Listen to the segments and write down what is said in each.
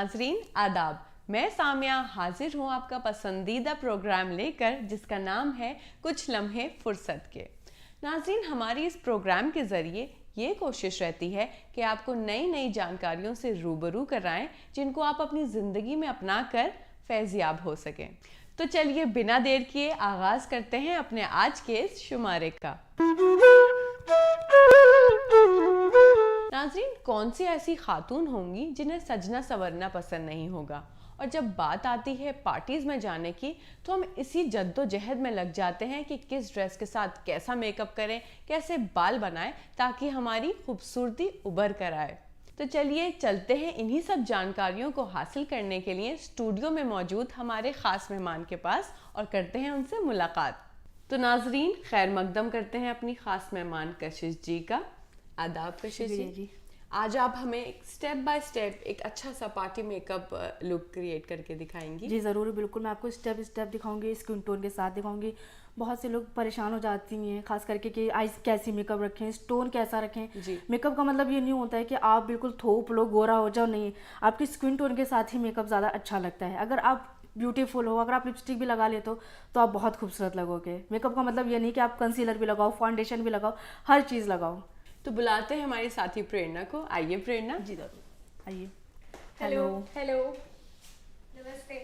नाजरीन आदाब, मैं सामिया हाजिर हूँ आपका पसंदीदा प्रोग्राम लेकर जिसका नाम है कुछ लम्हे फुर्सत के। नाजरीन, हमारी इस प्रोग्राम के ज़रिए ये कोशिश रहती है कि आपको नई नई जानकारियों से रूबरू कराएं जिनको आप अपनी ज़िंदगी में अपना कर फैज़याब हो सकें। तो चलिए बिना देर किए आगाज़ करते हैं अपने आज के इस शुमारे का। नाज़रीन, कौन सी ऐसी खातून होंगी जिन्हें सजना संवरना पसंद नहीं होगा, और जब बात आती है पार्टीज में जाने की तो हम इसी जद्दोजहद में लग जाते हैं कि किस ड्रेस के साथ कैसा मेकअप करें, कैसे बाल बनाएं ताकि हमारी खूबसूरती उभर कर आए। तो चलिए चलते हैं इन्हीं सब जानकारियों को हासिल करने के लिए स्टूडियो में मौजूद हमारे खास मेहमान के पास और करते हैं उनसे मुलाकात। तो नाजरीन, खैर मकदम करते हैं अपनी खास मेहमान कशिश जी का। आदाब कशिश जी। आज आप हमें स्टेप बाय स्टेप एक अच्छा सा पार्टी मेकअप लुक क्रिएट करके दिखाएंगी। जी ज़रूर, बिल्कुल। मैं आपको स्टेप स्टेप दिखाऊंगी, स्किन टोन के साथ दिखाऊंगी। बहुत से लोग परेशान हो जाती हैं खास करके कि आइज कैसी मेकअप रखें, स्टोन कैसा रखें। मेकअप का मतलब ये नहीं होता है कि आप बिल्कुल थोप लो, गोरा हो जाओ, नहीं। आपकी स्किन टोन के साथ ही मेकअप ज़्यादा अच्छा लगता है। अगर आप ब्यूटीफुल हो, अगर आप लिपस्टिक भी लगा लेते हो तो आप बहुत खूबसूरत लगोगे। मेकअप का मतलब ये नहीं कि आप कंसीलर भी लगाओ, फाउंडेशन भी लगाओ, हर चीज़ लगाओ। तो बुलाते हैं हमारी साथी प्रेरणा को। आइए प्रेरणा जी जरूर, आइए। हेलो हेलो, नमस्ते।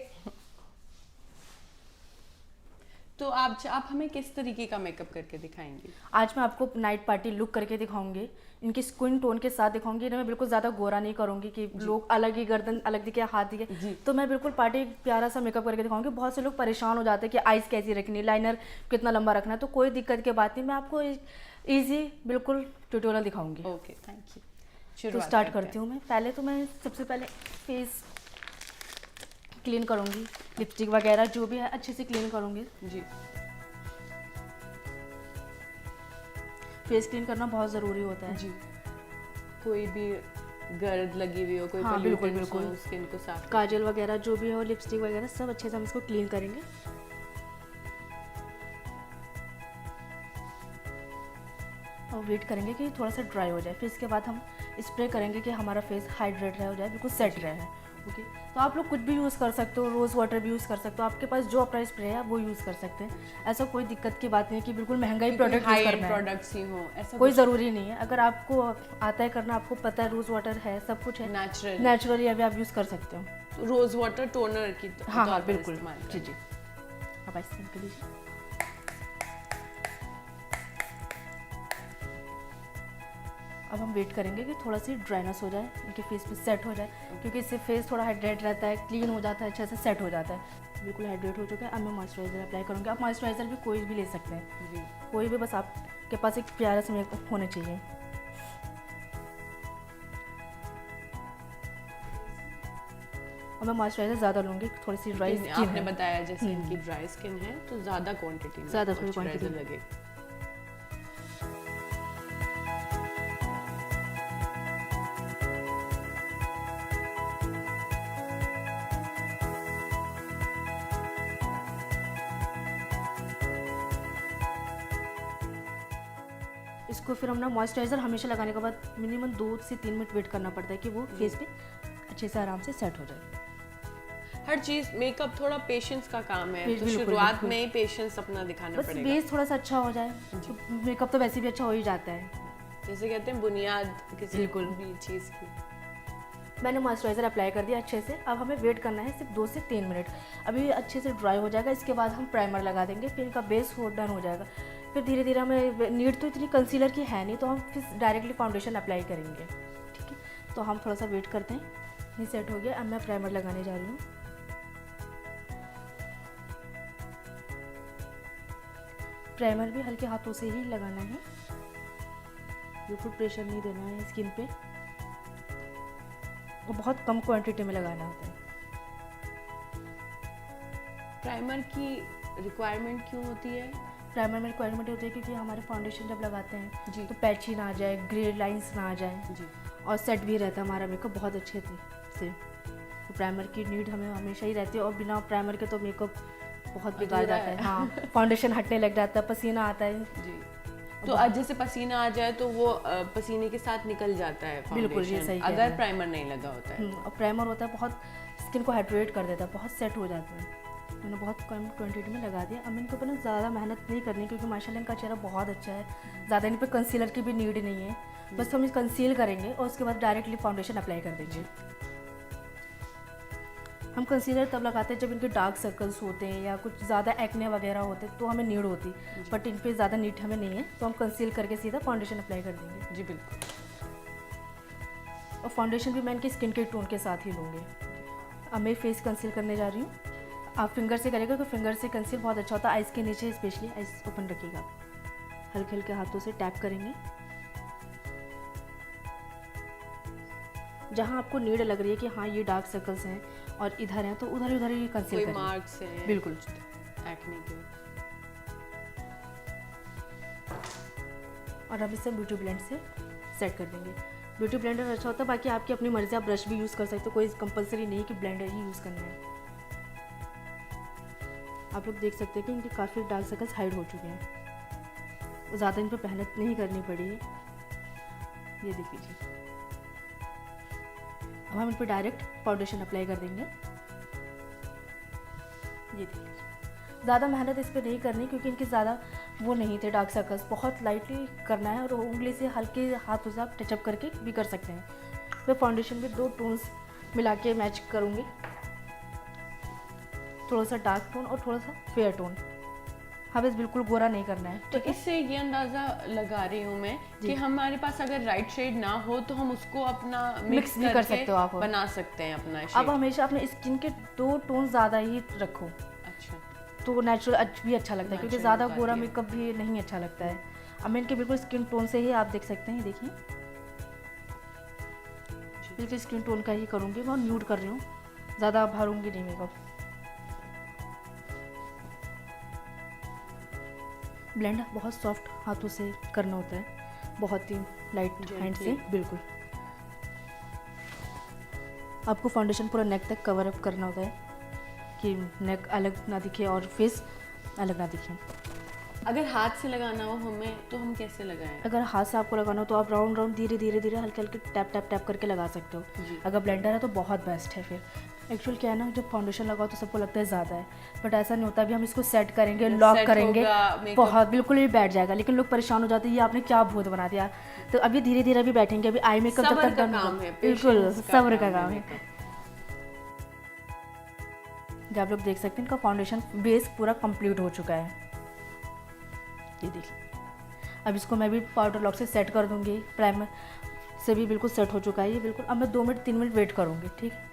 तो आप हमें किस तरीके का मेकअप करके दिखाएंगी? आज मैं आपको नाइट पार्टी लुक करके दिखाऊंगी। इनकी स्किन टोन के साथ दिखाऊंगी। इन्हें मैं बिल्कुल ज़्यादा गोरा नहीं करूंगी कि लोग अलग ही गर्दन अलग दिखे, हाथ दिखे। तो मैं बिल्कुल पार्टी प्यारा सा मेकअप करके दिखाऊंगी। बहुत से लोग परेशान हो जाते हैं कि आइज कैसी रखनी, लाइनर कितना लंबा रखना है। तो कोई दिक्कत की बात नहीं, मैं आपको ईजी बिल्कुल ट्यूटोरियल दिखाऊंगी। Okay, thank you. तो स्टार्ट करती हूँ मैं। पहले तो मैं सबसे पहले फेस क्लीन करूँगी, लिपस्टिक वगैरह जो भी है अच्छे से क्लीन करूँगी। जी, फेस क्लीन करना बहुत ज़रूरी होता है। जी। कोई भी गर्द लगी हुई हो, कोई हाँ, बिल्कुल बिल्कुल। स्किन को साफ, काजल वगैरह जो भी हो, लिपस्टिक वगैरह सब अच्छे से हम इसको क्लीन करेंगे। और वेट करेंगे कि थोड़ा सा ड्राई हो जाए। फिर इसके बाद हम स्प्रे करेंगे कि हमारा फेस हाइड्रेट हो जाए, बिल्कुल सेट रहे। ओके, तो आप लोग कुछ भी यूज़ कर सकते हो, रोज़ वाटर भी यूज़ कर सकते हो। आपके पास जो अपना स्प्रे है वो यूज़ कर सकते हैं। ऐसा कोई दिक्कत की बात नहीं है कि बिल्कुल महंगा ही प्रोडक्ट यूज़ करना है। प्रोडक्ट्स ही हो, ऐसा कोई ज़रूरी नहीं है। अगर आपको आता है करना, आपको पता है रोज़ वाटर है, सब कुछ है, नेचुरली अभी आप यूज़ कर सकते हो। रोज़ वाटर टोनर की हाँ बिल्कुल, जी जी। अब आइस कर लीजिए। अब हम वेट करेंगे कि थोड़ा सी ड्राइनेस हो जाए, इनके फेस पे सेट हो जाए, क्योंकि इससे फेस थोड़ा हाइड्रेट रहता है, क्लीन हो जाता है, अच्छे से सेट हो जाता है। बिल्कुल हाइड्रेट हो चुका है। अब मैं मॉइस्चराइज़र अप्लाई करूँगी। आप मॉइस्चराइज़र भी कोई भी ले सकते हैं जी, कोई भी, बस आपके पास एक प्यारा सा मेकअप होना चाहिए। और मैं मॉइस्चराइज़र ज़्यादा लूँगी, थोड़ी सी ड्राई स्किन है। आपने बताया जैसे इनकी ड्राई स्किन है तो ज़्यादा क्वांटिटी में ज़्यादा क्वांटिटी लगे। इसको फिर हम ना मॉइस्चराइज़र हमेशा लगाने के बाद मिनिमम 2 से 3 मिनट वेट करना पड़ता है कि वो फेस पे अच्छे से आराम से सेट हो जाए। हर चीज़ मेकअप थोड़ा पेशेंस का काम है, तो शुरुआत में ही पेशेंस अपना दिखाना पड़ेगा। बस बेस थोड़ा सा अच्छा हो जाए तो मेकअप तो वैसे भी अच्छा हो ही जाता है। जैसे कहते हैं बुनियाद किसी भी चीज़ की। मैंने मॉइस्चराइज़र अप्लाई कर दिया अच्छे से। अब हमें वेट करना है सिर्फ 2 से 3 मिनट। अभी अच्छे से ड्राई हो जाएगा। इसके बाद हम प्राइमर लगा देंगे, फिर इनका बेस डन हो जाएगा। फिर धीरे धीरे हमें नीड तो इतनी कंसीलर की है नहीं, तो हम फिर डायरेक्टली फाउंडेशन अप्लाई करेंगे। ठीक है, तो हम थोड़ा सा वेट करते हैं। ये सेट हो गया। अब मैं प्राइमर लगाने जा रही हूँ। प्राइमर भी हल्के हाथों से ही लगाना है, बिल्कुल प्रेशर नहीं देना है स्किन पे, और बहुत कम क्वांटिटी में लगाना होता है। प्राइमर की रिक्वायरमेंट क्यों होती है? प्राइमर में रिक्वायरमेंट होती है क्योंकि हमारे फाउंडेशन जब लगाते हैं जी, तो पैची ना आ जाए, ग्रे लाइंस ना आ जाए जी, और सेट भी रहता है हमारा मेकअप बहुत अच्छे से। तो प्राइमर की नीड हमें हमेशा ही रहती है, और बिना प्राइमर के तो मेकअप बहुत बिगाड़ जाता है। हाँ, फाउंडेशन हटने लग जाता है, पसीना आता है जी। तो आज जैसे पसीना आ जाए तो वो पसीने के साथ निकल जाता है बिल्कुल, ये फाउंडेशन, सही कह रहे अगर हैं। प्राइमर नहीं लगा होता है। और प्राइमर होता है बहुत स्किन को हाइड्रेट कर देता है, बहुत सेट हो जाता है। मैंने बहुत कम क्वांटिटी में लगा दिया। अब इनके ऊपर ना ज़्यादा मेहनत नहीं करनी क्योंकि माशाल्लाह इनका चेहरा बहुत अच्छा है। ज़्यादा इन पर कंसीलर की भी नीड नहीं है, बस हम कंसील करेंगे और उसके बाद डायरेक्टली फाउंडेशन अप्लाई कर देंगे। हम कंसीलर तब लगाते हैं जब इनके डार्क सर्कल्स होते हैं या कुछ ज़्यादा एक्ने वगैरह होते हैं तो हमें नीड होती, बट इन पे ज़्यादा नीड हमें नहीं है, तो हम कंसील करके सीधा फाउंडेशन अप्लाई कर देंगे। जी बिल्कुल। और फाउंडेशन भी मैं इनकी स्किन के टोन के साथ ही लूँगी। अब मैं फेस कंसील करने जा रही हूँ। आप फिंगर से करेगा तो फिंगर से कंसील बहुत अच्छा होता है। आइज़ के नीचे स्पेशली आइज़ ओपन रखिएगा, हल्के हल्के हाथों से टैप करेंगे। जहाँ आपको नीड लग रही है कि हाँ ये डार्क सर्कल्स हैं और इधर हैं, तो उधर ही कंसील कोई करें। मार्क्स हैं बिल्कुल। एक्ने के। और अब इसे ब्यूटी ब्लेंड से सेट कर देंगे। ब्यूटी ब्लेंडर अच्छा होता है, बाकी आपकी अपनी मर्जी, आप ब्रश भी यूज़ कर सकते हो, कोई कंपलसरी नहीं कि ब्लेंडर ही यूज़ करना है। आप लोग देख सकते हैं कि इनके काफ़ी डार्क सर्कल्स हाइड हो चुके हैं, ज़्यादा इन पर मेहनत नहीं करनी पड़ी है। ये देख लीजिए। अब हम इन पर डायरेक्ट फाउंडेशन अप्लाई कर देंगे। ये देख लीजिए। ज़्यादा मेहनत इस पर नहीं करनी क्योंकि इनके ज़्यादा वो नहीं थे डार्क सर्कल्स, बहुत लाइटली करना है और उंगली से हल्के हाथों से आप टचअप करके भी कर सकते हैं। मैं फाउंडेशन में 2 टोन्स मिला के मैच करूँगी, थोड़ा सा डार्क टोन और थोड़ा सा फेयर टोन। हमें बिल्कुल गोरा नहीं करना है। तो इससे ये अंदाज़ा लगा रही हूँ मैं कि हमारे पास अगर राइट शेड ना हो तो हम उसको अपना मिक्स भी कर सकते हो आप, बना सकते हैं अपना शेड। अब हमेशा अपने स्किन के 2 टोन ज़्यादा ही रखो, अच्छा, तो नेचुरल भी अच्छा लगता है क्योंकि Natural ज़्यादा look गोरा आती है। मेकअप भी नहीं अच्छा लगता है। अब मैं इनके बिल्कुल स्किन टोन से ही आप देख सकते हैं, देखिए बिल्कुल स्किन टोन का ही करूँगी। मैं न्यूड कर रही हूँ, ज़्यादा भरूंगी नहीं मेकअप। ब्लेंड बहुत सॉफ्ट हाथों से करना होता है, बहुत ही लाइट हैंड से। बिल्कुल आपको फाउंडेशन पूरा नेक तक कवर अप करना होता है कि नेक अलग ना दिखे और फेस अलग ना दिखे। अगर हाथ से लगाना हो हमें तो हम कैसे लगाएं? अगर हाथ से आपको लगाना हो तो आप राउंड राउंड धीरे धीरे हल्के हल्के टैप टैप टैप करके लगा सकते हो। अगर ब्लेंडर है तो बहुत बेस्ट है। फिर एक्चुअल क्या है ना, जब फाउंडेशन लगाओ तो सबको लगता है ज़्यादा है, बट ऐसा नहीं होता। अभी हम इसको सेट करेंगे, लॉक करेंगे, बहुत बिल्कुल ही बैठ जाएगा। लेकिन लोग परेशान हो जाते हैं, ये आपने क्या भूत बना दिया। तो अभी धीरे धीरे अभी बैठेंगे, अभी आई मेकअप जब तक काम है, बिल्कुल सब्र का काम है। जब आप लोग देख सकते हैं इनका फाउंडेशन बेस पूरा कंप्लीट हो चुका है, ये देखिए। अब इसको मैं भी पाउडर लॉक से सेट कर दूंगी, प्राइमर से भी बिल्कुल सेट हो चुका है ये बिल्कुल। अब मैं 2 मिनट 3 मिनट वेट करूंगी, ठीक है।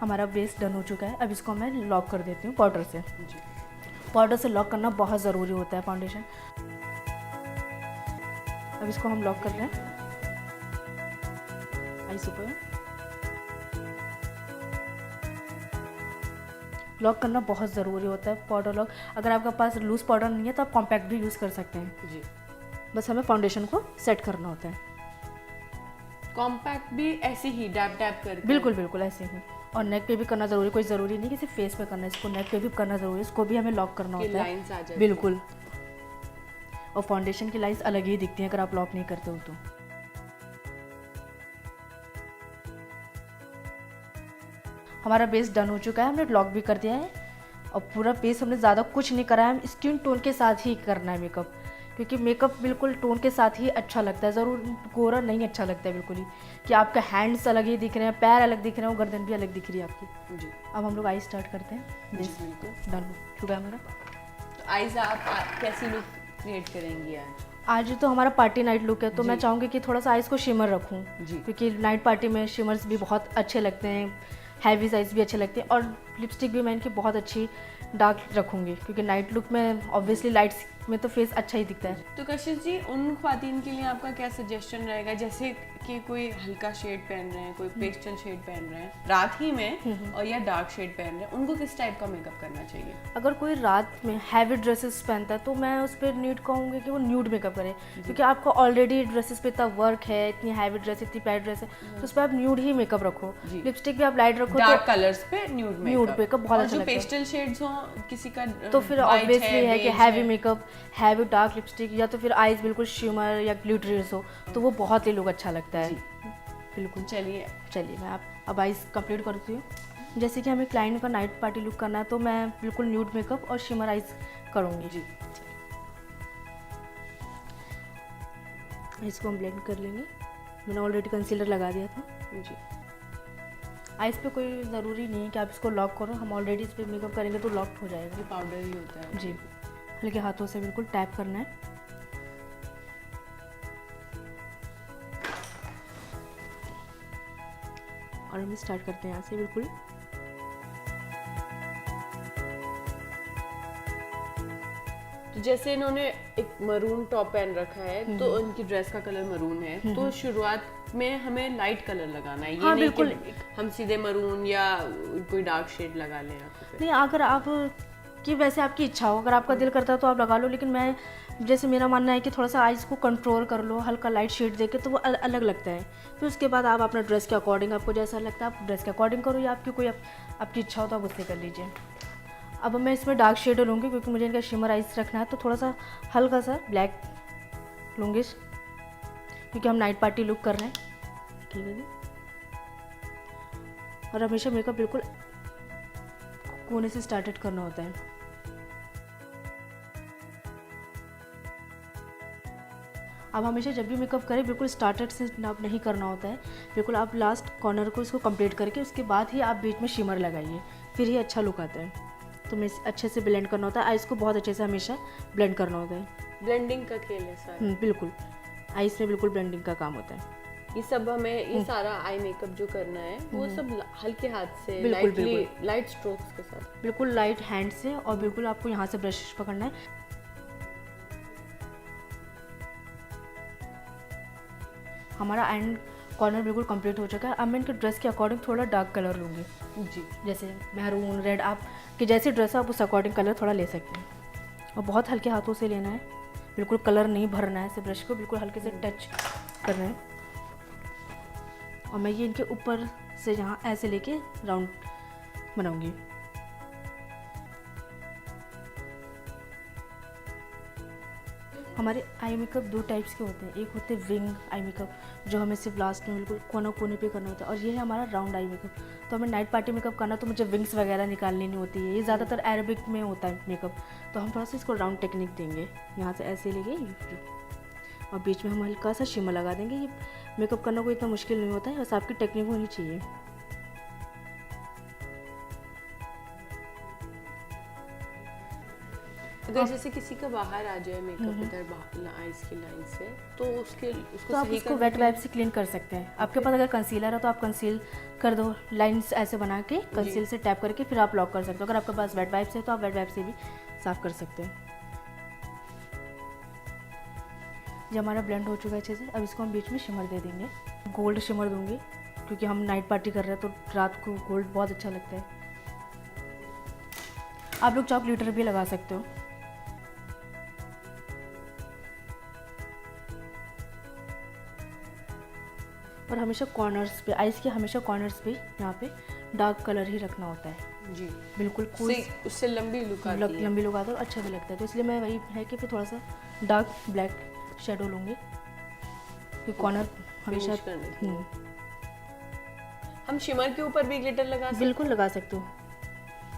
हमारा बेस डन हो चुका है। अब इसको मैं लॉक कर देती हूँ पाउडर से। पाउडर से लॉक करना बहुत ज़रूरी होता है फाउंडेशन। अब इसको हम लॉक कर रहे हैं आईज ऊपर। लॉक करना बहुत ज़रूरी होता है पाउडर लॉक। अगर आपके पास लूज पाउडर नहीं है तो आप कॉम्पैक्ट भी यूज़ कर सकते हैं जी। बस हमें फाउंडेशन को सेट करना होता है। कॉम्पैक्ट भी ऐसे ही डैप डैप करके? बिल्कुल बिल्कुल ऐसे ही। और नेक पे भी करना ज़रूरी, कोई ज़रूरी नहीं कि सिर्फ फेस पे करना है, इसको नेक पे भी करना ज़रूरी है। इसको भी हमें लॉक करना होता है। लाइंस आ जाती है। बिल्कुल। और फाउंडेशन की लाइंस अलग ही दिखती हैं अगर आप लॉक नहीं करते हो तो। हमारा बेस डन हो चुका है, हमने लॉक भी कर दिया है और पूरा बेस हमने ज़्यादा कुछ नहीं करा है। हम स्किन टोन के साथ ही करना है मेकअप, क्योंकि मेकअप बिल्कुल टोन के साथ ही अच्छा लगता है। ज़रूर गोरा नहीं अच्छा लगता है बिल्कुल ही, कि आपके हैंड्स अलग ही दिख रहे हैं, पैर अलग दिख रहे हैं, गर्दन भी अलग दिख रही है आपकी। जी। अब हम लोग आई स्टार्ट करते हैं। बेस बिल्कुल डन हो चुका है हमारा। तो आइज आप कैसी लुक क्रिएट करेंगी आज? आज तो हमारा पार्टी नाइट लुक है, तो मैं चाहूँगी कि थोड़ा सा आइज़ को शिमर रखूँ, जी। क्योंकि नाइट पार्टी में शिमर्स भी बहुत अच्छे लगते हैं, हैवी साइज भी अच्छे लगते हैं। और लिपस्टिक भी मैं इनकी बहुत अच्छी डार्क रखूँगी, क्योंकि नाइट लुक में ऑब्वियसली लाइट्स में तो फेस अच्छा ही दिखता है। तो कशिश जी, उन ख्वातीन के लिए आपका क्या सजेशन रहेगा, जैसे कि कोई हल्का शेड पहन रहे हैं, कोई पेस्टल शेड पहन रहे हैं रात ही में और या डार्क शेड पहन रहे हैं, उनको किस टाइप का मेकअप करना चाहिए? अगर कोई रात में हैवी ड्रेसेस पहनता है तो मैं उस पर न्यूड कहूँगी कि वो न्यूड मेकअप करे, क्योंकि आपको ऑलरेडी ड्रेसेस पे इतना वर्क है, इतनी हैवी ड्रेस, इतनी पैड ड्रेस है, तो उस पर आप न्यूड ही मेकअप रखो। लिपस्टिक भी आप लाइट रखो, डार्क कलर्स पे न्यूड मेकअप बहुत अच्छा लगता है। पेस्टल शेड्स हो किसी का तो फिर ऑब्वियसली है कि heavy makeup, heavy dark lipstick, या तो फिर आईज बिल्कुल शिमर या ग्लिटरीज हो, तो वो बहुत ही लुक अच्छा लगता है। बिल्कुल। चलिए मैं अब आईज कंप्लीट करती हूँ। जैसे कि हमें क्लाइंट का नाइट पार्टी लुक करना है, तो मैं बिल्कुल न्यूड मेकअप और शिमर आईज करूँगी। जी, इसको हम ब्लेंड कर लेंगे। मैंने ऑलरेडी कंसीलर लगा दिया था। जी, आईज पे कोई ज़रूरी नहीं है कि आप इसको लॉक करो, हम ऑलरेडी इस पर मेकअप करेंगे तो लॉक हो जाएगा। ये पाउडर ही होता है। जी, हल्के हाथों से बिल्कुल टैप करना है। और हम स्टार्ट करते हैं यहाँ से बिल्कुल। तो जैसे इन्होंने एक मरून टॉप पहन रखा है, तो उनकी ड्रेस का कलर मरून है, तो शुरुआत में हमें लाइट कलर लगाना है, ये हाँ, नहीं बिल्कुल। कि हम सीधे मरून या कोई डार्क शेड लगा लें। नहीं, अगर आप कि वैसे आपकी इच्छा हो, अगर आपका दिल करता है तो आप लगा लो, लेकिन मैं जैसे मेरा मानना है कि थोड़ा सा आइज़ को कंट्रोल कर लो, हल्का लाइट शेड देके, तो वो अलग लगता है। फिर उसके बाद आप अपना ड्रेस के अकॉर्डिंग, आपको जैसा लगता है आप ड्रेस के अकॉर्डिंग करो, या आपकी कोई आपकी इच्छा हो तो आप उससे कर लीजिए। अब मैं इसमें डार्क शेड लूँगी, क्योंकि मुझे इनका शिमर आइज रखना है, तो थोड़ा सा हल्का सा ब्लैक लूँगी, क्योंकि हम नाइट पार्टी लुक कर रहे हैं। ठीक है जी। और हमेशा मेकअप बिल्कुल कोने से स्टार्टेड करना होता है। अब हमेशा जब भी मेकअप करें बिल्कुल स्टार्टेड से आप नहीं करना होता है, बिल्कुल आप लास्ट कॉर्नर को इसको कंप्लीट करके उसके बाद ही आप बीच में शिमर लगाइए, फिर ही अच्छा लुक आता है। तो मैं अच्छे से ब्लेंड करना होता है, आइज़ को बहुत अच्छे से हमेशा ब्लेंड करना होता है। ब्लेंडिंग का खेल है सारा। बिल्कुल, आइज़ में बिल्कुल ब्लेंडिंग का काम होता है। ये सब हमें ये सारा आई मेकअप जो करना है वो सब हल्के हाथ से, बिल्कुल लाइट स्ट्रोक्स के साथ, बिल्कुल लाइट हैंड से, और बिल्कुल आपको यहाँ से ब्रश पकड़ना है। हमारा एंड कॉर्नर बिल्कुल कंप्लीट हो चुका है। अब मैं इनके ड्रेस के अकॉर्डिंग थोड़ा डार्क कलर लूँगी। जी, जैसे मैरून, रेड, आप कि जैसी ड्रेस है आप उस अकॉर्डिंग कलर थोड़ा ले सकते हैं। और बहुत हल्के हाथों से लेना है, बिल्कुल कलर नहीं भरना है, सिर्फ ब्रश को बिल्कुल हल्के से टच करना है। और मैं ये इनके ऊपर से यहाँ ऐसे लेके राउंड बनाऊंगी। हमारे आई मेकअप दो टाइप्स के होते हैं, एक होते हैं विंग आई मेकअप, जो हमें सिर्फ लास्ट में बिल्कुल कोना कोने पे करना होता है, और ये है हमारा राउंड आई मेकअप। तो हमें नाइट पार्टी मेकअप करना तो मुझे विंग्स वगैरह निकालनी नहीं होती है, ये ज़्यादातर अरेबिक में होता है मेकअप। तो हम थोड़ा सा इसको राउंड टेक्निक देंगे, यहाँ से ऐसे लेंगे और बीच में हम हल्का सा शिमर लगा देंगे। ये मेकअप करना कोई इतना मुश्किल नहीं होता है, बस आपकी टेक्निक होनी चाहिए। अगर जैसे किसी का बाहर आ जाए मेकअप इधर आईज की लाइन से, तो उसको आप उसको वेट वाइप से क्लीन कर सकते हैं। आपके पास अगर कंसीलर है तो आप कंसील कर दो, लाइंस ऐसे बना के कंसील से टैप करके फिर आप लॉक कर सकते हो। अगर आपके पास वेट वाइप से है तो आप वेट वाइप से भी साफ कर सकते हैं। जब हमारा ब्लेंड हो चुका है अच्छे से, अब इसको हम बीच में शिमर दे देंगे। गोल्ड शिमर दूंगी क्योंकि हम नाइट पार्टी कर रहे हैं तो रात को गोल्ड बहुत अच्छा लगता है। आप लोग चाहो ग्लिटर भी लगा सकते हो। और हमेशा कॉर्नर्स पे, आइज़ के हमेशा कॉर्नर्स पे यहाँ पे डार्क कलर ही रखना होता है। जी, बिल्कुल कोई उससे लंबी लुक आती है, लंबी लुक आता है और अच्छा भी लगता है। तो इसलिए मैं वही है कि फिर थोड़ा सा डार्क ब्लैक शेडो लूँगी क्योंकि कॉर्नर हमेशा हम शिमर के ऊपर भी ग्लिटर लगा सकते, बिल्कुल लगा सकते हो।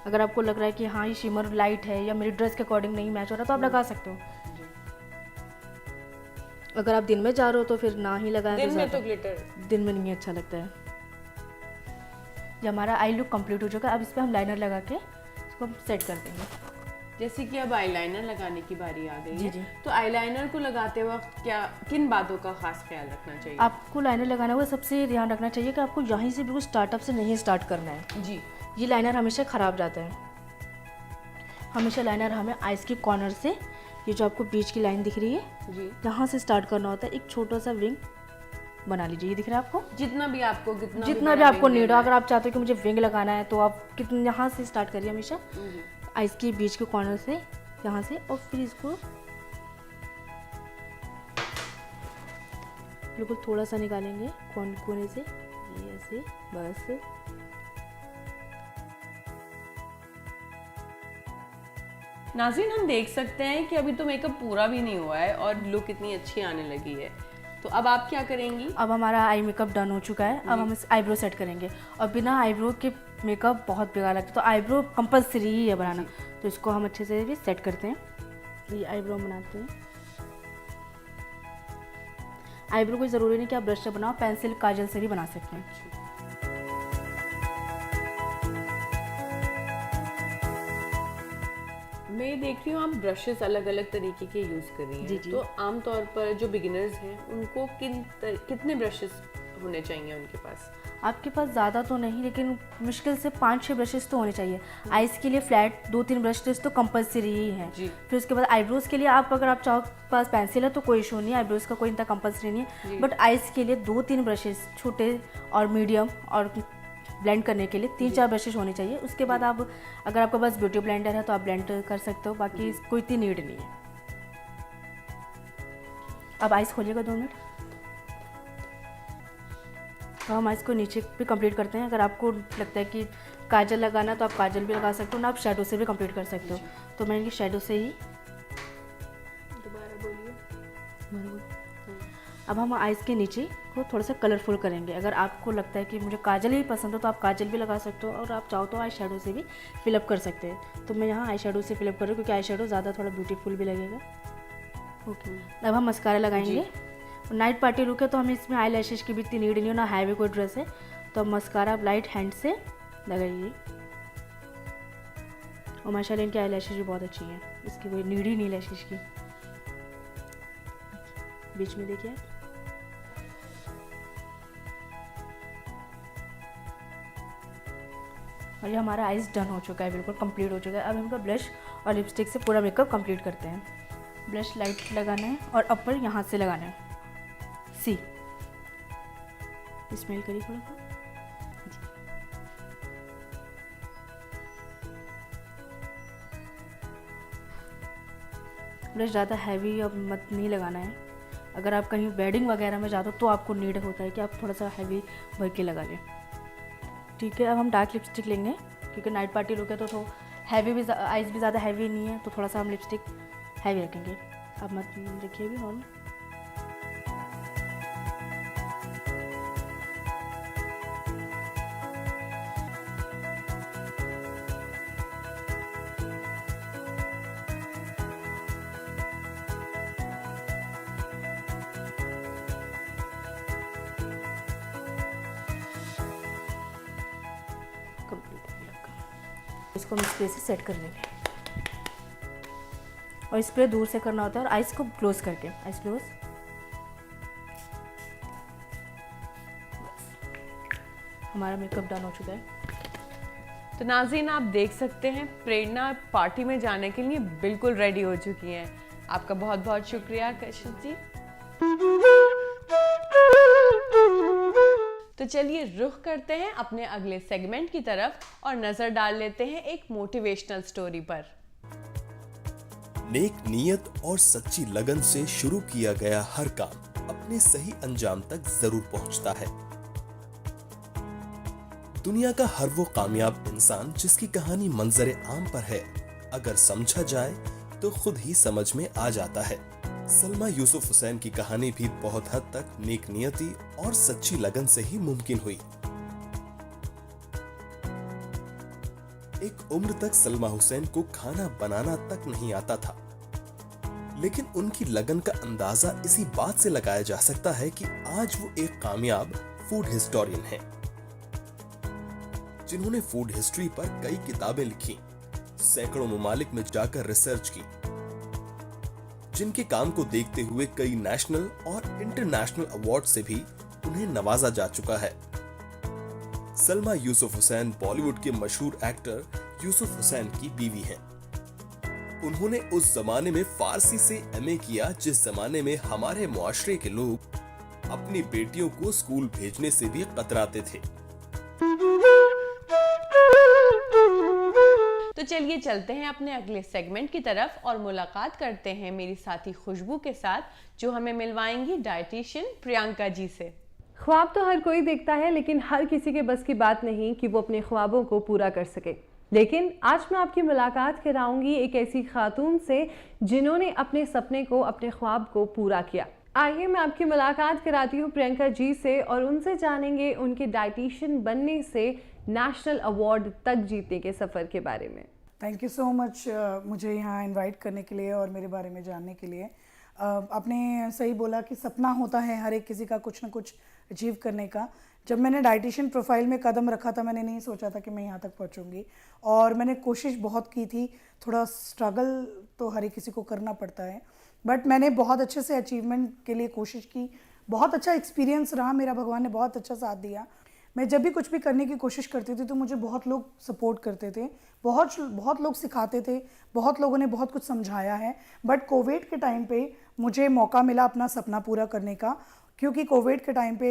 अगर आपको लग रहा है कि हाँ ये शिमर लाइट है या मेरी ड्रेस के अकॉर्डिंग नहीं मैच हो रहा तो आप लगा सकते हो। अगर आप दिन में जा रहे हो तो फिर ना ही लगाएं। दिन में तो ग्लिटर दिन में नहीं अच्छा लगता है। जब हमारा आई लुक कंप्लीट हो चुका है, अब इस पर हम लाइनर लगा के इसको हम सेट कर देंगे। जैसे कि अब आईलाइनर लगाने की बारी आ गई जी है, जी। तो आईलाइनर को लगाते वक्त किन बातों का खास ख्याल रखना चाहिए? आपको लाइनर लगाना हुआ सबसे ध्यान रखना चाहिए कि आपको यहीं से बिल्कुल स्टार्टअप से नहीं स्टार्ट करना है। जी, ये लाइनर हमेशा ख़राब जाता है। हमेशा लाइनर हमें आइज़ के कॉर्नर से, ये जो आपको बीच की लाइन दिख रही है जी, यहाँ से स्टार्ट करना होता है। एक छोटा सा विंग बना लीजिए, ये दिख रहा है आपको, जितना भी आपको जितना भी आपको नीड हो। अगर आप चाहते हो कि मुझे विंग लगाना है तो आप कितने यहाँ से स्टार्ट करिए हमेशा, आइज़ के बीच के कॉर्नर से यहाँ से, और फिर इसको बिल्कुल थोड़ा सा निकालेंगे कोने से, ये ऐसे बस। नाज़रीन, हम देख सकते हैं कि अभी तो मेकअप पूरा भी नहीं हुआ है और लुक इतनी अच्छी आने लगी है। तो अब आप क्या करेंगी? अब हमारा आई मेकअप डन हो चुका है। अब हम इस आईब्रो सेट करेंगे, और बिना आईब्रो के मेकअप बहुत बेकार लगता है, तो आईब्रो कंपलसरी ही है बनाना। तो इसको हम अच्छे से भी सेट करते हैं। ये आईब्रो बनाते हैं। आईब्रो कोई ज़रूरी नहीं कि आप ब्रश से बनाओ, पेंसिल काजल से भी बना सकते हैं। मैं देख रही हूँ आप ब्रशेस अलग अलग तरीके के यूज़ कर रही हैं। जी, जी। तो आमतौर पर जो बिगिनर्स हैं उनको कितने ब्रशेस होने चाहिए उनके पास? आपके पास ज़्यादा तो नहीं, लेकिन मुश्किल से 5-6 ब्रशेस तो होने चाहिए। आइज़ के लिए फ्लैट 2-3 ब्रशेस तो कंपलसरी ही है। जी। फिर उसके बाद आईब्रोज़ के लिए आप, अगर आप चाहो पास पेंसिल है तो कोई इशू नहीं है, आईब्रोज़ का कोई इतना कंपलसरी नहीं है। बट आइज़ के लिए 2-3 ब्रशेस, छोटे और मीडियम और ब्लेंड करने के लिए 3-4 ब्रशेस होने चाहिए। उसके बाद आप, अगर आपके पास ब्यूटी ब्लेंडर है तो आप ब्लेंड कर सकते हो, बाकी कोई इतनी नीड नहीं है। अब आइज़ खोलिएगा 2 मिनट। तो हम आइज़ को नीचे भी कंप्लीट करते हैं। अगर आपको लगता है कि काजल लगाना है तो आप काजल भी लगा सकते हो ना, आप शेडो से भी कंप्लीट कर सकते हो। तो मैं इनकी शेडो से ही, दोबारा बोलिए। अब हम आइज़ के नीचे को थोड़ा सा कलरफुल करेंगे। अगर आपको लगता है कि मुझे काजल ही पसंद हो तो आप काजल भी लगा सकते हो, और आप चाहो तो आई शेडो से भी फिलअप कर सकते हैं। तो मैं यहाँ आई शेडो से फिलअप कर रही हूँ, क्योंकि आई शेडो ज़्यादा थोड़ा ब्यूटीफुल भी लगेगा। ओके, अब हम मस्कारा लगाएंगे। नाइट पार्टी लुक है तो हमें इसमें आई लैशेज की भी इतनी नीड नहीं हो, ना हैवी कोई ड्रेस है। तो अब मस्कारा लाइट हैंड से लगाइए, और माशाल्लाह इनकी आई लैशेज भी बहुत अच्छी हैं, इसकी कोई नीड ही नहीं लैशेज की। बीच में देखिए, और ये हमारा आइज़ डन हो चुका है, बिल्कुल कंप्लीट हो चुका है। अब हम ब्लश और लिपस्टिक से पूरा मेकअप कंप्लीट करते हैं। ब्लश लाइट लगाना है और अपर यहाँ से लगाना है, सी स्मेल करिए थोड़ा सा। ब्लश ज़्यादा हैवी अब मत नहीं लगाना है। अगर आप कहीं वेडिंग वगैरह में जाते हो तो आपको नीड होता है कि आप थोड़ा सा हैवी भर के लगा लें। ठीक है, अब हम डार्क लिपस्टिक लेंगे, क्योंकि नाइट पार्टी लुक है तो हैवी भी, आइज़ भी ज़्यादा हैवी नहीं है, तो थोड़ा सा हम लिपस्टिक हैवी रखेंगे। अब मत रखिए भी नॉर्मल। इसको हम स्प्रे से सेट कर देंगे, और स्प्रे दूर से करना होता है, और आइज को क्लोज करके, आइज क्लोज। हमारा मेकअप डन हो चुका है। तो नाज़रीन, आप देख सकते हैं प्रेरणा पार्टी में जाने के लिए बिल्कुल रेडी हो चुकी हैं। आपका बहुत बहुत शुक्रिया कशिश जी। तो चलिए रुख करते हैं अपने अगले सेगमेंट की तरफ और नजर डाल लेते हैं एक मोटिवेशनल स्टोरी पर। नेक नियत और सच्ची लगन से शुरू किया गया हर काम अपने सही अंजाम तक जरूर पहुंचता है। दुनिया का हर वो कामयाब इंसान जिसकी कहानी मंजर आम पर है, अगर समझा जाए तो खुद ही समझ में आ जाता है। सलमा यूसुफ हुसैन की कहानी भी बहुत हद तक नेक नियति और सच्ची लगन से ही मुमकिन हुई। एक उम्र तक सलमा हुसैन को खाना बनाना तक नहीं आता था, लेकिन उनकी लगन का अंदाजा इसी बात से लगाया जा सकता है कि आज वो एक कामयाब फूड हिस्टोरियन हैं, जिन्होंने फूड हिस्ट्री पर कई किताबें लिखी, सैकड़ों ममालिक में जाकर रिसर्च की, जिनके काम को देखते हुए कई नेशनल और इंटरनेशनल अवार्ड से भी उन्हें नवाजा जा चुका है। सलमा यूसुफ हुसैन बॉलीवुड के मशहूर एक्टर यूसुफ हुसैन की बीवी हैं। उन्होंने उस जमाने में फारसी से एमए किया जिस जमाने में हमारे मुआशरे के लोग अपनी बेटियों को स्कूल भेजने से भी कतराते थे। तो चलिए चलते हैं अपने अगले सेगमेंट की तरफ और मुलाकात करते हैं मेरी साथी खुशबू के साथ, जो हमें मिलवाएंगी डाइटिशियन प्रियंका जी से। ख्वाब तो हर कोई देखता है, लेकिन हर किसी के बस की बात नहीं कि वो अपने ख्वाबों को पूरा कर सके। लेकिन आज मैं आपकी मुलाकात कराऊंगी एक ऐसी खातून से जिन्होंने अपने सपने को, अपने ख्वाब को पूरा किया। आइए मैं आपकी मुलाकात कराती हूँ प्रियंका जी से और उनसे जानेंगे उनके डाइटिशियन बनने से नेशनल अवार्ड तक जीतने के सफ़र के बारे में। थैंक यू सो मच मुझे यहाँ इनवाइट करने के लिए और मेरे बारे में जानने के लिए। आपने सही बोला कि सपना होता है हर एक किसी का कुछ ना कुछ अचीव करने का। जब मैंने डाइटिशियन प्रोफाइल में कदम रखा था, मैंने नहीं सोचा था कि मैं यहाँ तक पहुँचूँगी, और मैंने कोशिश बहुत की थी। थोड़ा स्ट्रगल तो हर एक किसी को करना पड़ता है, बट मैंने बहुत अच्छे से अचीवमेंट के लिए कोशिश की। बहुत अच्छा एक्सपीरियंस रहा मेरा, भगवान ने बहुत अच्छा साथ दिया। मैं जब भी कुछ भी करने की कोशिश करती थी तो मुझे बहुत लोग सपोर्ट करते थे, बहुत लोग सिखाते थे, बहुत लोगों ने बहुत कुछ समझाया है। बट कोविड के टाइम पे मुझे मौका मिला अपना सपना पूरा करने का, क्योंकि कोविड के टाइम पे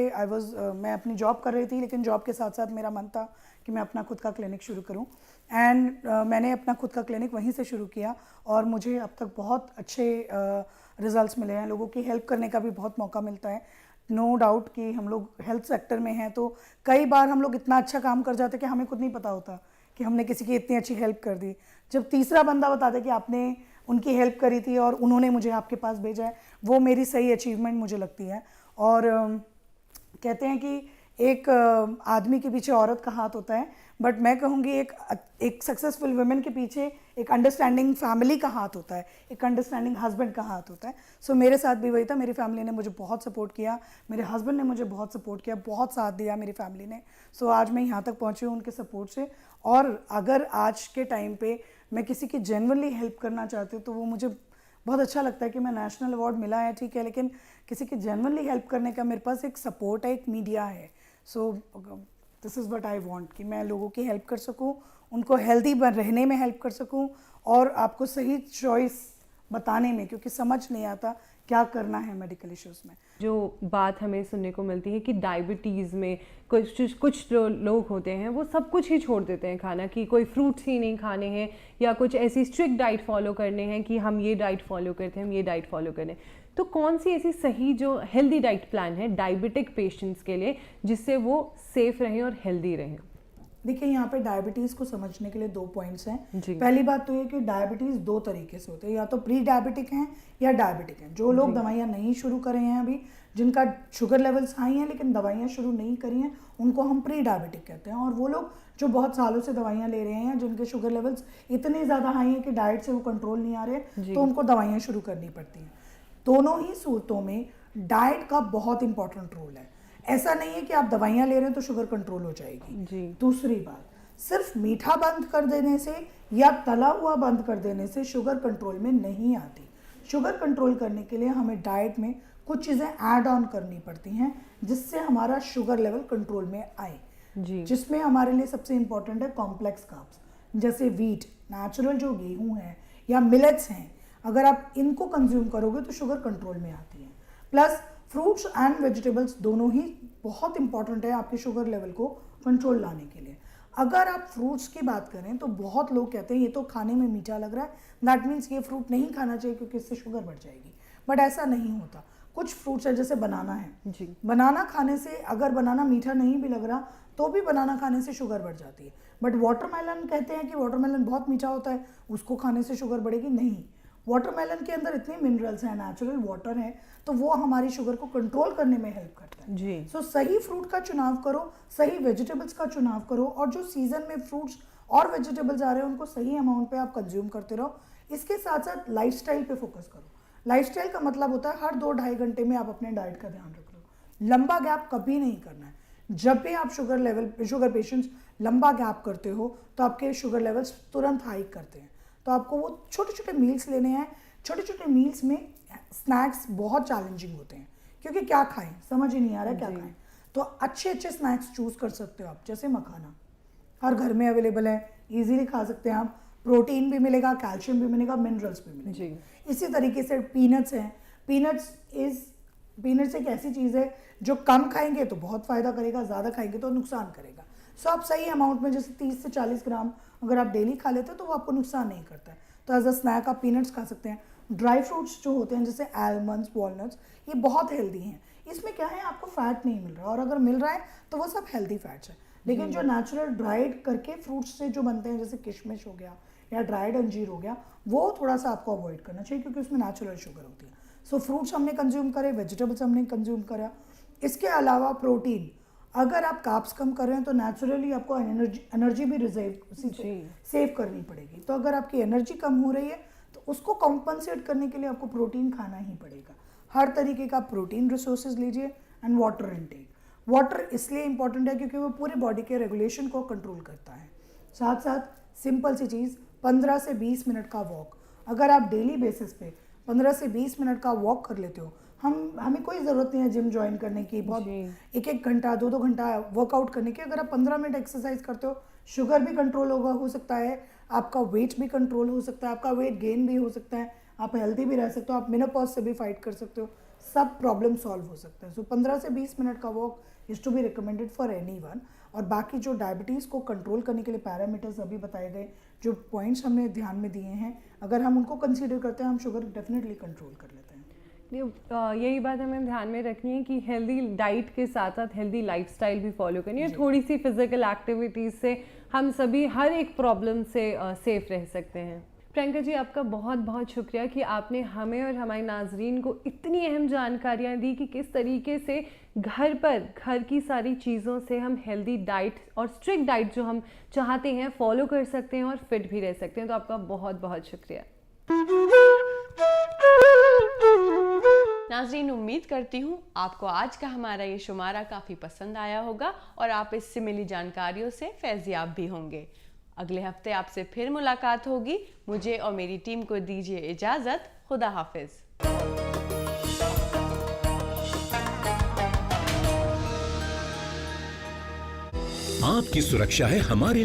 मैं अपनी जॉब कर रही थी, लेकिन जॉब के साथ साथ मेरा मन था कि मैं अपना खुद का क्लिनिक शुरू करूं। एंड मैंने अपना खुद का क्लिनिक वहीं से शुरू किया और मुझे अब तक बहुत अच्छे रिजल्ट्स मिले हैं। लोगों की हेल्प करने का भी बहुत मौका मिलता है। नो डाउट कि हम लोग हेल्थ सेक्टर में हैं, तो कई बार हम लोग इतना अच्छा काम कर जाते कि हमें खुद नहीं पता होता कि हमने किसी की इतनी अच्छी हेल्प कर दी। जब तीसरा बंदा बताता कि आपने उनकी हेल्प करी थी और उन्होंने मुझे आपके पास भेजा है, वो मेरी सही अचीवमेंट मुझे लगती है। और कहते हैं कि एक आदमी के पीछे औरत का हाथ होता है, बट मैं कहूँगी एक सक्सेसफुल वुमेन के पीछे एक अंडरस्टैंडिंग फैमिली का हाथ होता है, एक अंडरस्टैंडिंग हस्बैंड का हाथ होता है। सो मेरे साथ भी वही था। मेरी फैमिली ने मुझे बहुत सपोर्ट किया, मेरे हस्बैंड ने मुझे बहुत सपोर्ट किया, बहुत साथ दिया मेरी फैमिली ने। सो आज मैं यहाँ तक पहुँची हूँ उनके सपोर्ट से। और अगर आज के टाइम पे मैं किसी की जेन्युइनली हेल्प करना चाहती हूँ तो वो मुझे बहुत अच्छा लगता है कि मैं नेशनल अवार्ड मिला है, ठीक है, लेकिन किसी की जेन्युइनली हेल्प करने का मेरे पास एक सपोर्ट है, एक मीडिया है। So this is what I want कि मैं लोगों की हेल्प कर सकूं, उनको हेल्दी रहने में हेल्प कर सकूं और आपको सही चॉइस बताने में, क्योंकि समझ नहीं आता क्या करना है मेडिकल इश्यूज़ में। जो बात हमें सुनने को मिलती है कि डायबिटीज़ में कुछ जो लोग होते हैं वो सब कुछ ही छोड़ देते हैं खाना, कि कोई फ्रूट्स ही नहीं खाने हैं या कुछ ऐसी स्ट्रिक्ट डाइट फॉलो करने हैं कि हम ये डाइट फॉलो करते हैं, हम ये डाइट फॉलो करें। तो कौन सी ऐसी सही जो हेल्दी डाइट प्लान है डायबिटिक पेशेंट्स के लिए जिससे वो सेफ रहें और हेल्दी रहें? देखिए, यहाँ पे डायबिटीज़ को समझने के लिए 2 पॉइंट्स हैं। पहली बात तो ये कि डायबिटीज़ 2 तरीके से होते हैं, या तो प्री डायबिटिक हैं या डायबिटिक हैं। जो लोग दवाइयाँ नहीं शुरू करे हैं अभी, जिनका शुगर लेवल्स हाई हैं लेकिन दवाइयाँ शुरू नहीं करी हैं, उनको हम प्री डायबिटिक कहते हैं। और वो लोग जो बहुत सालों से दवाइयाँ ले रहे हैं, जिनके शुगर लेवल्स इतने ज़्यादा हाई हैं कि डाइट से वो कंट्रोल नहीं आ रहे, तो उनको दवाइयाँ शुरू करनी पड़ती हैं। दोनों ही सूरतों में डाइट का बहुत इंपॉर्टेंट रोल है। ऐसा नहीं है कि आप दवाइयाँ ले रहे हैं तो शुगर कंट्रोल हो जाएगी। दूसरी बात, सिर्फ मीठा बंद कर देने से या तला हुआ बंद कर देने से शुगर कंट्रोल में नहीं आती। शुगर कंट्रोल करने के लिए हमें डाइट में कुछ चीज़ें ऐड ऑन करनी पड़ती हैं जिससे हमारा शुगर लेवल कंट्रोल में आए जी। जिसमें हमारे लिए सबसे इंपॉर्टेंट है कॉम्प्लेक्स कार्ब्स, जैसे वीट, नेचुरल जो गेहूँ है या मिलेट्स हैं। अगर आप इनको कंज्यूम करोगे तो शुगर कंट्रोल में आती है। प्लस फ्रूट्स एंड वेजिटेबल्स दोनों ही बहुत इंपॉर्टेंट है आपके शुगर लेवल को कंट्रोल लाने के लिए। अगर आप फ्रूट्स की बात करें तो बहुत लोग कहते हैं ये तो खाने में मीठा लग रहा है, दैट मीन्स ये फ्रूट नहीं खाना चाहिए क्योंकि इससे शुगर बढ़ जाएगी। बट ऐसा नहीं होता। कुछ फ्रूट्स है, जैसे बनाना है जी। बनाना खाने से, अगर बनाना मीठा नहीं भी लग रहा तो भी बनाना खाने से शुगर बढ़ जाती है। बट वाटरमेलन कहते हैं कि वाटरमेलन बहुत मीठा होता है, उसको खाने से शुगर बढ़ेगी, नहीं। वाटरमेलन के अंदर इतने मिनरल्स हैं, नेचुरल वाटर है, तो वो हमारी शुगर को कंट्रोल करने में हेल्प करता है जी। सो सही फ्रूट का चुनाव करो, सही वेजिटेबल्स का चुनाव करो, और जो सीजन में फ्रूट्स और वेजिटेबल्स आ रहे हैं उनको सही अमाउंट पे आप कंज्यूम करते रहो। इसके साथ साथ लाइफस्टाइल पे फोकस करो। लाइफस्टाइल का मतलब होता है हर 2-2.5 घंटे में आप अपने डाइट का ध्यान रख लो। लंबा गैप कभी नहीं करना है। जब भी आप शुगर पेशेंट्स लंबा गैप करते हो तो आपके शुगर लेवल्स तुरंत हाइक करते हैं। तो आपको वो छोटे छोटे मील्स लेने हैं। छोटे छोटे मील्स में स्नैक्स बहुत चैलेंजिंग होते हैं क्योंकि क्या खाएं समझ ही नहीं आ रहा क्या खाएं। तो अच्छे अच्छे स्नैक्स चूज़ कर सकते हो आप, जैसे मखाना हर घर में अवेलेबल है, इजीली खा सकते हैं आप, प्रोटीन भी मिलेगा, कैल्शियम भी मिलेगा, मिनरल्स भी मिलेंगे। इसी तरीके से पीनट्स हैं, पीनट्स एक ऐसी चीज़ है जो कम खाएंगे तो बहुत फ़ायदा करेगा, ज़्यादा खाएंगे तो नुकसान करेगा। सो आप सही अमाउंट में, जैसे 30 से 40 ग्राम अगर आप डेली खा लेते हो तो वो आपको नुकसान नहीं करता है। तो एज अ स्नैक आप पीनट्स खा सकते हैं। ड्राई फ्रूट्स जो होते हैं जैसे आलमंड्स, वॉलनट्स, ये बहुत हेल्दी हैं। इसमें क्या है, आपको फैट नहीं मिल रहा, और अगर मिल रहा है तो वो सब हेल्दी फैट्स है। लेकिन जो नेचुरल ड्राइड करके फ्रूट्स से जो बनते हैं, जैसे किशमिश हो गया या ड्राइड अंजीर हो गया, वो थोड़ा सा आपको अवॉइड करना चाहिए क्योंकि उसमें नेचुरल शुगर होती है। सो फ्रूट्स हमने कंज्यूम करे, वेजिटेबल्स हमने कंज्यूम करा। इसके अलावा प्रोटीन, अगर आप कार्ब्स कम कर रहे हैं तो नेचुरली आपको एनर्जी भी सेव करनी पड़ेगी। तो अगर आपकी एनर्जी कम हो रही है तो उसको कॉम्पनसेट करने के लिए आपको प्रोटीन खाना ही पड़ेगा। हर तरीके का प्रोटीन रिसोर्सेज लीजिए। एंड वाटर इनटेक, वाटर इसलिए इंपॉर्टेंट है क्योंकि वो पूरे बॉडी के रेगुलेशन को कंट्रोल करता है। साथ साथ सिंपल सी चीज़, 15 से 20 मिनट का वॉक, अगर आप डेली बेसिस पे 15 से 20 मिनट का वॉक कर लेते हो, हमें कोई ज़रूरत नहीं है जिम ज्वाइन करने की, बहुत 1-1 घंटा 2-2 घंटा वर्कआउट करने की। अगर आप 15 मिनट एक्सरसाइज करते हो, शुगर भी कंट्रोल हो सकता है, आपका वेट भी कंट्रोल हो सकता है, आपका वेट गेन भी हो सकता है, आप हेल्दी भी रह सकते हो, आप मेनोपॉज से भी फाइट कर सकते हो, सब प्रॉब्लम सॉल्व हो सकता है। सो 15 से 20 मिनट का walk is to be recommended for anyone. और बाकी जो डायबिटीज़ को कंट्रोल करने के लिए पैरामीटर्स अभी बताए गए, जो पॉइंट्स हमने ध्यान में दिए हैं, अगर हम उनको कंसीडर करते हैं, हम शुगर डेफिनेटली कंट्रोल कर लेते हैं। यही बात हमें ध्यान में रखनी है कि हेल्दी डाइट के साथ साथ हेल्दी लाइफस्टाइल भी फॉलो करनी है। थोड़ी सी फिजिकल एक्टिविटीज़ से हम सभी हर एक प्रॉब्लम से सेफ रह सकते हैं। प्रियंका जी, आपका बहुत बहुत शुक्रिया कि आपने हमें और हमारे नाजरीन को इतनी अहम जानकारियाँ दी कि किस तरीके से घर की सारी चीज़ों से हम हेल्दी डाइट और स्ट्रिक्ट डाइट जो हम चाहते हैं फॉलो कर सकते हैं और फिट भी रह सकते हैं। तो आपका बहुत बहुत शुक्रिया। नाज़रीन, उम्मीद करती हूँ आपको आज का हमारा ये शुमारा काफ़ी पसंद आया होगा और आप इससे मिली जानकारियों से फैज़याब भी होंगे। अगले हफ्ते आपसे फिर मुलाकात होगी। मुझे और मेरी टीम को दीजिए इजाज़त। खुदा हाफिज़। आपकी सुरक्षा है हमारे लिए